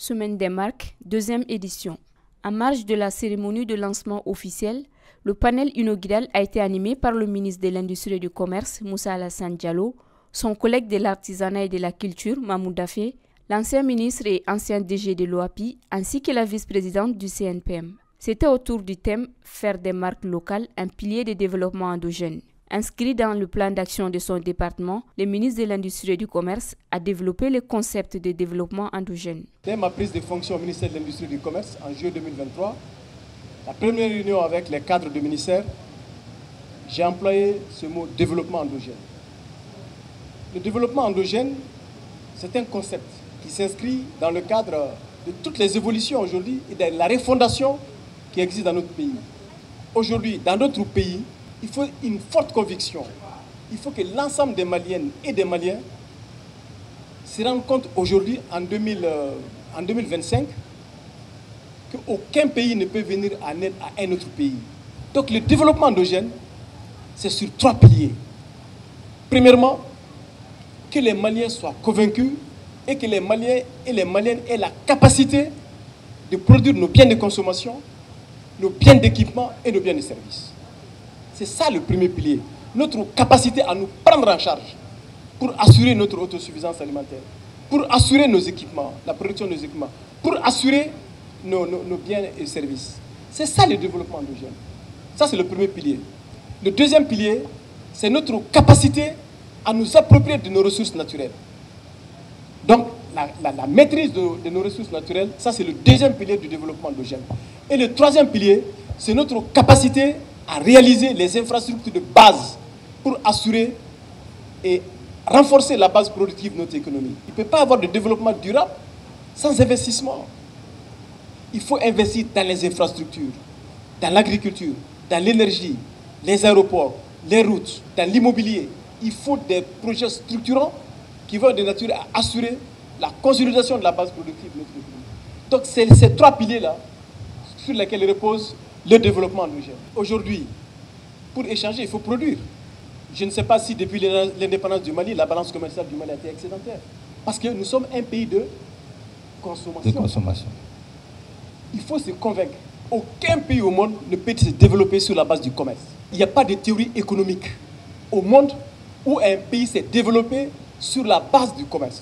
Semaine des marques, deuxième édition. En marge de la cérémonie de lancement officiel, le panel inaugural a été animé par le ministre de l'Industrie et du Commerce, Moussa Alassane Diallo, son collègue de l'artisanat et de la culture, Mahmoud Dafé, l'ancien ministre et ancien DG de l'OAPI, ainsi que la vice-présidente du CNPM. C'était autour du thème « Faire des marques locales un pilier de développement endogène ». Inscrit dans le plan d'action de son département, le ministre de l'Industrie et du Commerce a développé le concept de développement endogène. Dès ma prise de fonction au ministère de l'Industrie et du Commerce en juillet 2023, la première réunion avec les cadres du ministère, j'ai employé ce mot développement endogène. Le développement endogène, c'est un concept qui s'inscrit dans le cadre de toutes les évolutions aujourd'hui et de la refondation qui existe dans notre pays. Aujourd'hui, dans notre pays, il faut une forte conviction. Il faut que l'ensemble des Maliennes et des Maliens se rendent compte aujourd'hui, en 2025, qu'aucun pays ne peut venir en aide à un autre pays. Donc le développement endogène, c'est sur 3 piliers. Premièrement, que les Maliens soient convaincus et que les Maliens et les Maliennes aient la capacité de produire nos biens de consommation, nos biens d'équipement et nos biens de service. C'est ça le premier pilier. Notre capacité à nous prendre en charge pour assurer notre autosuffisance alimentaire, pour assurer nos équipements, la production de nos équipements, pour assurer nos biens et services. C'est ça le développement endogène. Ça, c'est le premier pilier. Le deuxième pilier, c'est notre capacité à nous approprier de nos ressources naturelles. Donc, la maîtrise de nos ressources naturelles, ça, c'est le deuxième pilier du développement endogène. Et le troisième pilier, c'est notre capacité à réaliser les infrastructures de base pour assurer et renforcer la base productive de notre économie. Il ne peut pas y avoir de développement durable sans investissement. Il faut investir dans les infrastructures, dans l'agriculture, dans l'énergie, les aéroports, les routes, dans l'immobilier. Il faut des projets structurants qui vont de nature à assurer la consolidation de la base productive de notre économie. Donc c'est ces 3 piliers-là sur lesquels repose le développement endogène. Aujourd'hui, pour échanger, il faut produire. Je ne sais pas si depuis l'indépendance du Mali, la balance commerciale du Mali a été excédentaire. Parce que nous sommes un pays de consommation. Il faut se convaincre. Aucun pays au monde ne peut se développer sur la base du commerce. Il n'y a pas de théorie économique au monde où un pays s'est développé sur la base du commerce.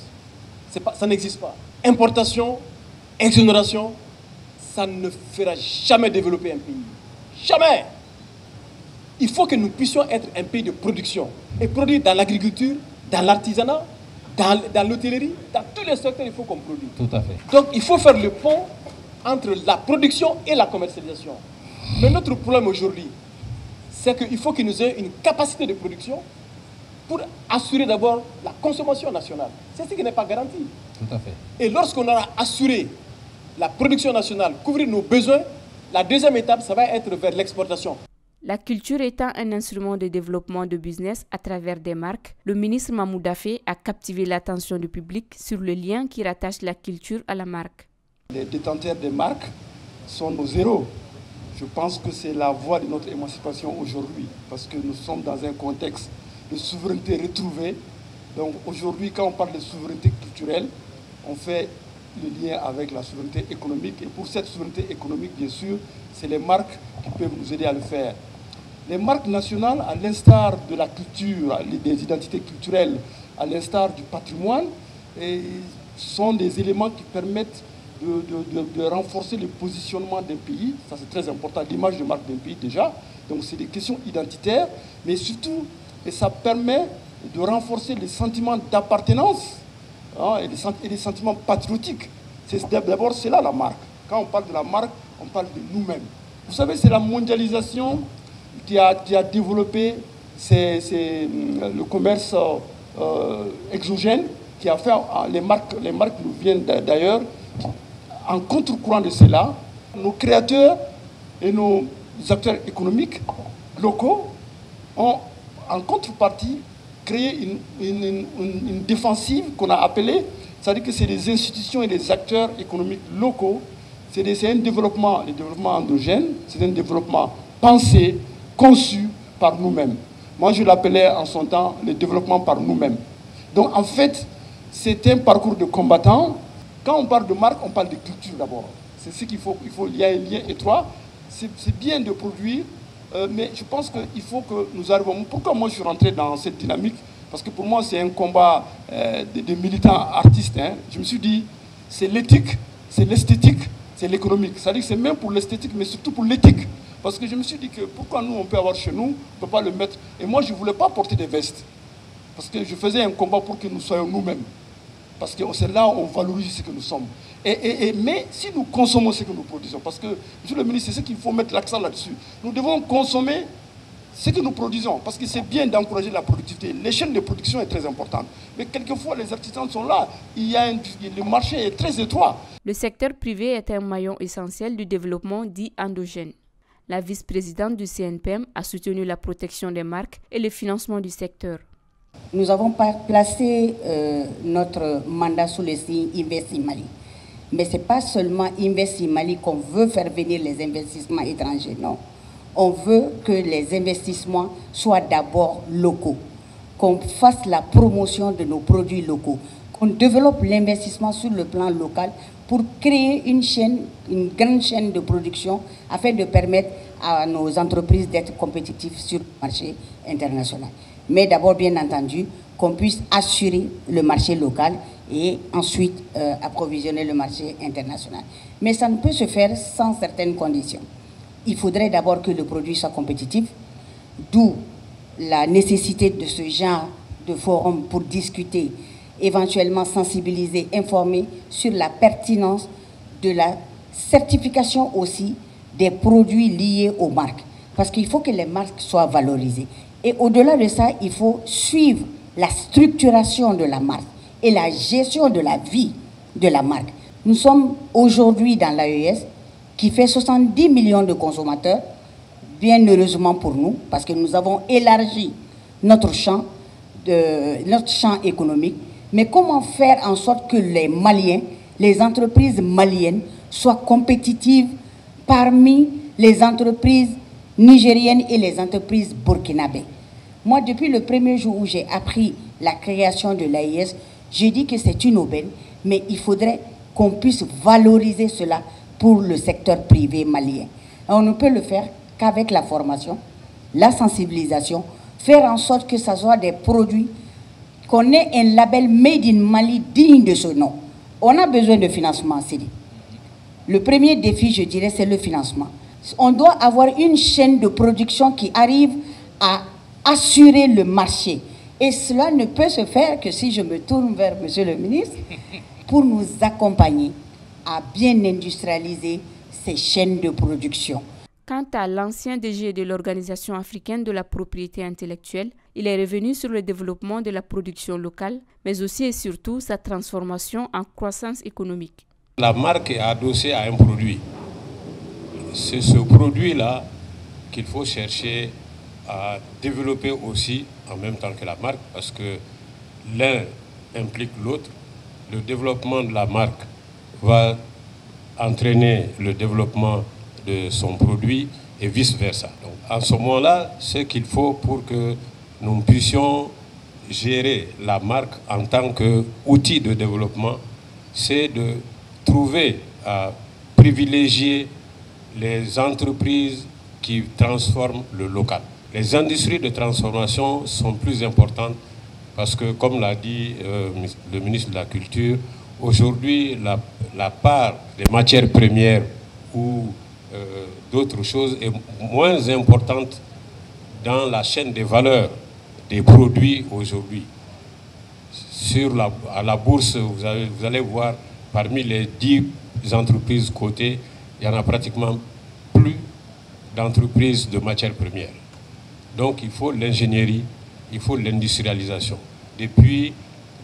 Ça n'existe pas. Importation, exonération, ça ne fera jamais développer un pays. Jamais. Il faut que nous puissions être un pays de production. Et produire dans l'agriculture, dans l'artisanat, dans l'hôtellerie, dans tous les secteurs, il faut qu'on produise. Tout à fait. Donc il faut faire le pont entre la production et la commercialisation. Mais notre problème aujourd'hui, c'est qu'il faut que nous ayons une capacité de production pour assurer d'abord la consommation nationale. C'est ce qui n'est pas garanti. Tout à fait. Et lorsqu'on aura assuré la production nationale, couvrir nos besoins, la deuxième étape, ça va être vers l'exportation. La culture étant un instrument de développement de business à travers des marques, le ministre Mahmoud Dafé a captivé l'attention du public sur le lien qui rattache la culture à la marque. Les détenteurs des marques sont nos héros. Je pense que c'est la voie de notre émancipation aujourd'hui, parce que nous sommes dans un contexte de souveraineté retrouvée. Donc aujourd'hui, quand on parle de souveraineté culturelle, on fait le lien avec la souveraineté économique. Et pour cette souveraineté économique, bien sûr, c'est les marques qui peuvent nous aider à le faire. Les marques nationales, à l'instar de la culture, des identités culturelles, à l'instar du patrimoine, sont des éléments qui permettent de renforcer le positionnement d'un pays. Ça, c'est très important, l'image de marque d'un pays déjà. Donc, c'est des questions identitaires, mais surtout, et ça permet de renforcer les sentiments d'appartenance et les sentiments patriotiques. D'abord, c'est là la marque. Quand on parle de la marque, on parle de nous-mêmes. Vous savez, c'est la mondialisation qui a développé le commerce exogène, qui a fait les marques nous viennent d'ailleurs. En contre-courant de cela, nos créateurs et nos acteurs économiques locaux ont, en contrepartie, créé une défensive qu'on a appelée, c'est-à-dire que c'est les institutions et les acteurs économiques locaux. C'est un développement, le développement endogène, c'est un développement pensé, conçu par nous-mêmes. Moi, je l'appelais en son temps le développement par nous-mêmes. Donc, en fait, c'est un parcours de combattants Quand on parle de marque, on parle de culture d'abord. C'est ce qu'il faut, il y a un lien étroit. C'est bien de produire, mais je pense qu'il faut que nous arrivions. Pourquoi moi je suis rentré dans cette dynamique? Parce que pour moi c'est un combat de militants artistes. Hein. Je me suis dit, c'est l'éthique, c'est l'esthétique, c'est l'économique. C'est-à-dire que c'est même pour l'esthétique, mais surtout pour l'éthique. Parce que je me suis dit que pourquoi nous on peut avoir chez nous, on ne peut pas le mettre. Et moi je ne voulais pas porter des vestes. Parce que je faisais un combat pour que nous soyons nous-mêmes. Parce que c'est là où on valorise ce que nous sommes. Mais si nous consommons ce que nous produisons, parce que, monsieur le ministre, c'est ce qu'il faut mettre l'accent là-dessus. Nous devons consommer ce que nous produisons, parce que c'est bien d'encourager la productivité. Les chaînes de production est très importante. Mais quelquefois, les artisans sont là. Le marché est très étroit. Le secteur privé est un maillon essentiel du développement dit endogène. La vice-présidente du CNPM a soutenu la protection des marques et le financement du secteur. Nous avons placé notre mandat sous le signe Investi Mali. Mais ce n'est pas seulement Investi Mali qu'on veut faire venir les investissements étrangers, non. On veut que les investissements soient d'abord locaux, qu'on fasse la promotion de nos produits locaux, qu'on développe l'investissement sur le plan local pour créer une grande chaîne de production afin de permettre à nos entreprises d'être compétitives sur le marché international. Mais d'abord, bien entendu, qu'on puisse assurer le marché local et ensuite approvisionner le marché international. Mais ça ne peut se faire sans certaines conditions. Il faudrait d'abord que le produit soit compétitif, d'où la nécessité de ce genre de forum pour discuter, éventuellement sensibiliser, informer sur la pertinence de la certification aussi des produits liés aux marques. Parce qu'il faut que les marques soient valorisées. Et au-delà de ça, il faut suivre la structuration de la marque et la gestion de la vie de la marque. Nous sommes aujourd'hui dans l'AES qui fait 70 millions de consommateurs, bien heureusement pour nous, parce que nous avons élargi notre champ économique. Mais comment faire en sorte que les Maliens, les entreprises maliennes soient compétitives parmi les entreprises nigériennes et les entreprises burkinabées? Moi, depuis le premier jour où j'ai appris la création de l'AES, j'ai dit que c'est une aubaine, mais il faudrait qu'on puisse valoriser cela pour le secteur privé malien. Et on ne peut le faire qu'avec la formation, la sensibilisation, faire en sorte que ce soit des produits, qu'on ait un label Made in Mali digne de ce nom. On a besoin de financement, Sidi. Le premier défi, je dirais, c'est le financement. On doit avoir une chaîne de production qui arrive à assurer le marché. Et cela ne peut se faire que si je me tourne vers monsieur le ministre pour nous accompagner à bien industrialiser ces chaînes de production. Quant à l'ancien DG de l'Organisation africaine de la propriété intellectuelle, il est revenu sur le développement de la production locale, mais aussi et surtout sa transformation en croissance économique. La marque est adossée à un produit. C'est ce produit-là qu'il faut chercher à développer aussi en même temps que la marque, parce que l'un implique l'autre. Le développement de la marque va entraîner le développement de son produit et vice-versa. Donc, en ce moment-là, ce qu'il faut pour que nous puissions gérer la marque en tant qu'outil de développement, c'est de trouver à privilégier les entreprises qui transforment le local. Les industries de transformation sont plus importantes parce que, comme l'a dit le ministre de la Culture, aujourd'hui, la part des matières premières ou d'autres choses est moins importante dans la chaîne des valeurs des produits aujourd'hui. À la bourse, vous allez voir, parmi les 10 entreprises cotées, il n'y en a pratiquement plus d'entreprises de matières premières. Donc il faut l'ingénierie, il faut l'industrialisation. Depuis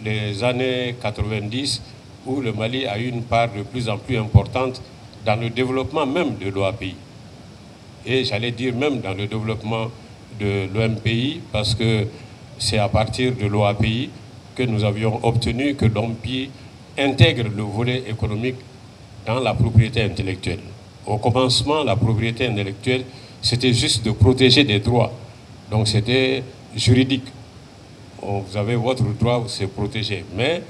les années 90, où le Mali a eu une part de plus en plus importante dans le développement même de l'OAPI. Et j'allais dire même dans le développement de l'OMPI, parce que c'est à partir de l'OAPI que nous avions obtenu que l'OMPI intègre le volet économique dans la propriété intellectuelle. Au commencement, la propriété intellectuelle, c'était juste de protéger des droits. Donc c'était juridique. Vous avez votre droit, c'est protégé. Mais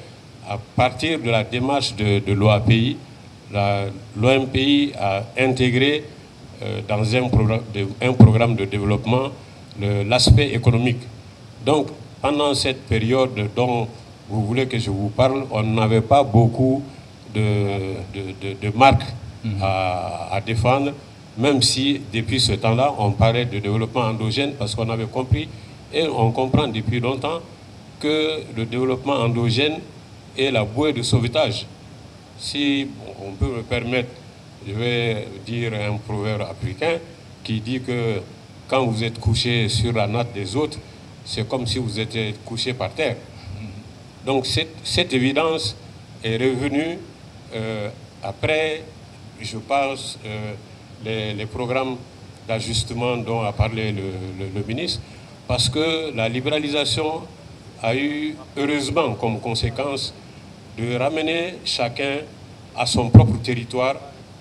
à partir de la démarche de l'OAPI, l'OMPI a intégré dans un programme de développement l'aspect économique. Donc, pendant cette période dont vous voulez que je vous parle, on n'avait pas beaucoup de marques à défendre, même si depuis ce temps-là, on parlait de développement endogène parce qu'on avait compris et on comprend depuis longtemps que le développement endogène est la bouée de sauvetage. Si on peut me permettre, je vais dire un proverbe africain qui dit que quand vous êtes couché sur la natte des autres, c'est comme si vous étiez couché par terre. Donc cette évidence est revenue après, je pense, les programmes d'ajustement dont a parlé le ministre, parce que la libéralisation a eu heureusement comme conséquence de ramener chacun à son propre territoire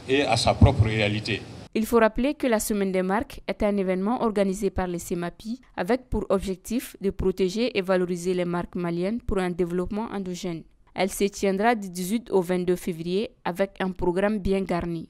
et à sa propre réalité. Il faut rappeler que la Semaine des marques est un événement organisé par les CEMAPI avec pour objectif de protéger et valoriser les marques maliennes pour un développement endogène. Elle se tiendra du 18 au 22 février avec un programme bien garni.